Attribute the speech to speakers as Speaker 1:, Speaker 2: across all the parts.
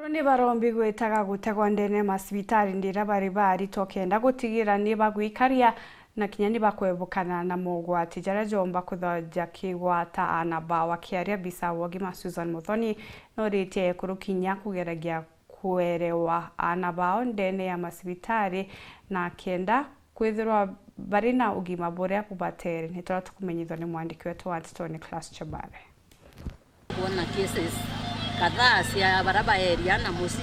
Speaker 1: Ni barombi gwitaga gutegwa ndene masibitari ndira bari bari tokenda gutigira ni bagwikaria na kinya ni bakwebukana na mogwati jara jomba kuthoja kigwata anaba wakiaria bisa wogima Susan Muthoni no rite kurukinya kugeragia kuerewa anaba ndene ya masibitari na kenda kwithirwa bari na ugima buria bubatere nitara tukumenyithwa ni mwandiki wetu wa Tony Class Chabare.
Speaker 2: Kuona cases kadhaa cia baraba area na musi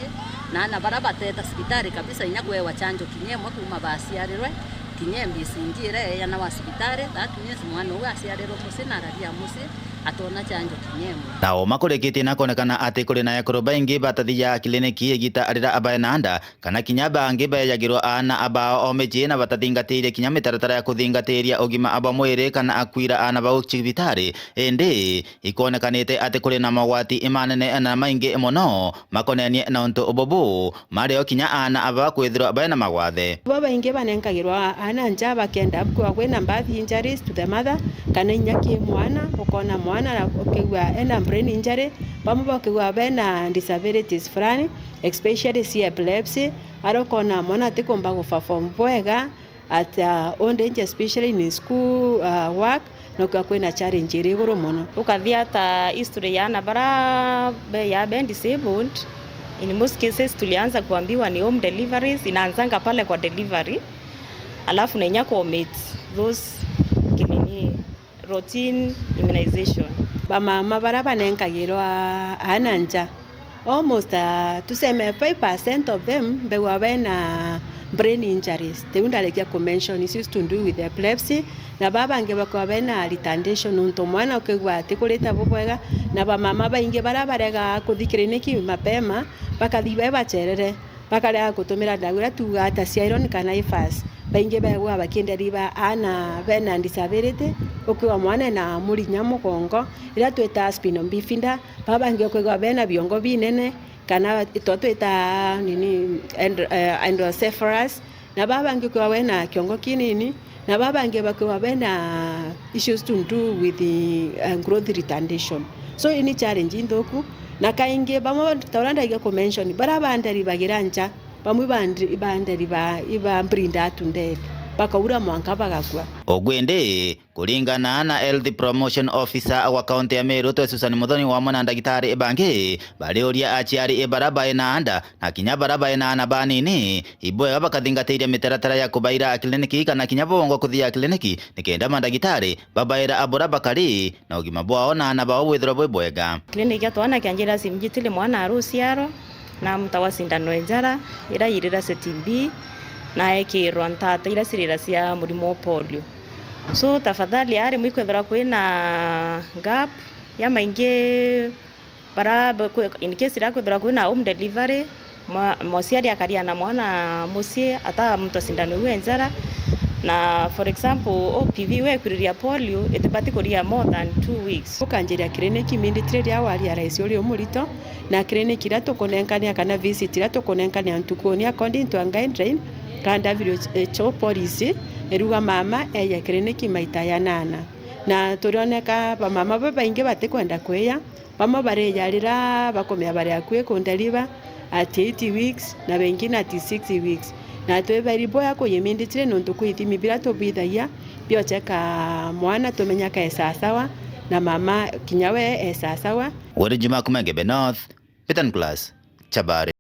Speaker 2: na baraba teta hospitali kabisa inyagwewa chanjo kinyemwe kuma basiarirwe kinyembi singire yana wa hospitali that means mwana uga asiarirwe musi na raria musi atona chanjo kinyemwe
Speaker 3: nao makureketie na konekana ati kuri na yakoro baingi batathia kliniki igita arira abaye nanda kana kinya bangi bayagirwo ana abao omeje na batathingatire kinya mitaratara ya kuthingatiria ugima aba mwiri kana akwira ana ba hospitali ende ikonekanite ati kuri na magwati imanene na maingi muno makonenie na untu ubobu mario kinya ana aba kwithirwo abaye na magwathe
Speaker 4: baba ingi banenkagirwa ana nja bakenda kwa kwena birth injuries to the mother kana nyaki mwana ukona mwana ukigwa ena brain injury pamoja ukigwa bena disabilities fulani especially epilepsy arokona mwana tikomba kuperform bwega at old age especially in school work no kwena challenge iri goro muno
Speaker 5: ukathia ta history yana bara ya ben disabled. In most cases tulianza kuambiwa ni home deliveries, inaanzanga pale kwa delivery alafu nenya commit those routine immunization.
Speaker 4: Bamama baraba nenkagirwa ananja almost tuseme 5% of them bewa bena brain injuries. Teundalekia convention is used to do with epilepsy na baba nge bakwa bena retardation unto mwana ukigwa tikuleta bubwega na bamama bainge barabarega kuthikiriki mapema bakathiba bacherere bakalea kutumira ndagura tuga ata cia iron kana ifas bainge bagwa bakende riba ana bena disability ukiwa mwana na murinya mugongo ira tweta spinal bifida baba nge ukigwa bena biongo binene kana tweta nini endocephalus na baba nge ukigwa bena kiongo kinini na baba nge bakwa bena issues to do with the growth retardation. So ini challenge ndoku na kainge bamo tauranda iga convention barabandari bagiranja bamwe bandari ba iba mbrinda tunde bakaura mwanka bagakwa
Speaker 3: ogwende kulingana na health promotion officer wa county ya Meru to Susan Muthoni wa mwana ndagitari bangi bari uria achiari baraba enda na kinya baraba na banini ibwe bakathingatire mitaratara ya kubaira kliniki kana kinya bongo kuthia kliniki nikenda mandagitari babaira abura bakari na ugima bwao na bao withro bwega
Speaker 5: kliniki atwana kyanjira simjitile mwana arusiaro na mtawasindano enjara ira irira setimbi na ekirwa ntata ira sirira cia murimo polio. So tafadhali ari mwikwethera kwina gap ya maingi bara in case ira kwethera kwina home delivery mosiari akaria na mwana musie ata mtu sindano wenjara na for example OPV we kuriria polio itibati kuria more than 2 weeks
Speaker 4: ukanjiria kliniki minditire ya wali araisi uri umurito na kliniki ira tukonenkania kana visit ira tukonenkania ntukonia according to a guideline kanda WHO policy eruga mama eya kliniki maita ya 8 na turioneka bamama baingi batikwenda kweya bamo bareyarira bakomya bari akwe kundeliva at 8 weeks na bengi na 6 weeks na twebari boya ko yeminditire nonto kwithimi bila to bidaya biocheka mwana tumenya ka sawa na mama kinyawe sawa
Speaker 3: Wari Juma Kumenge North Pitan Class Chabare.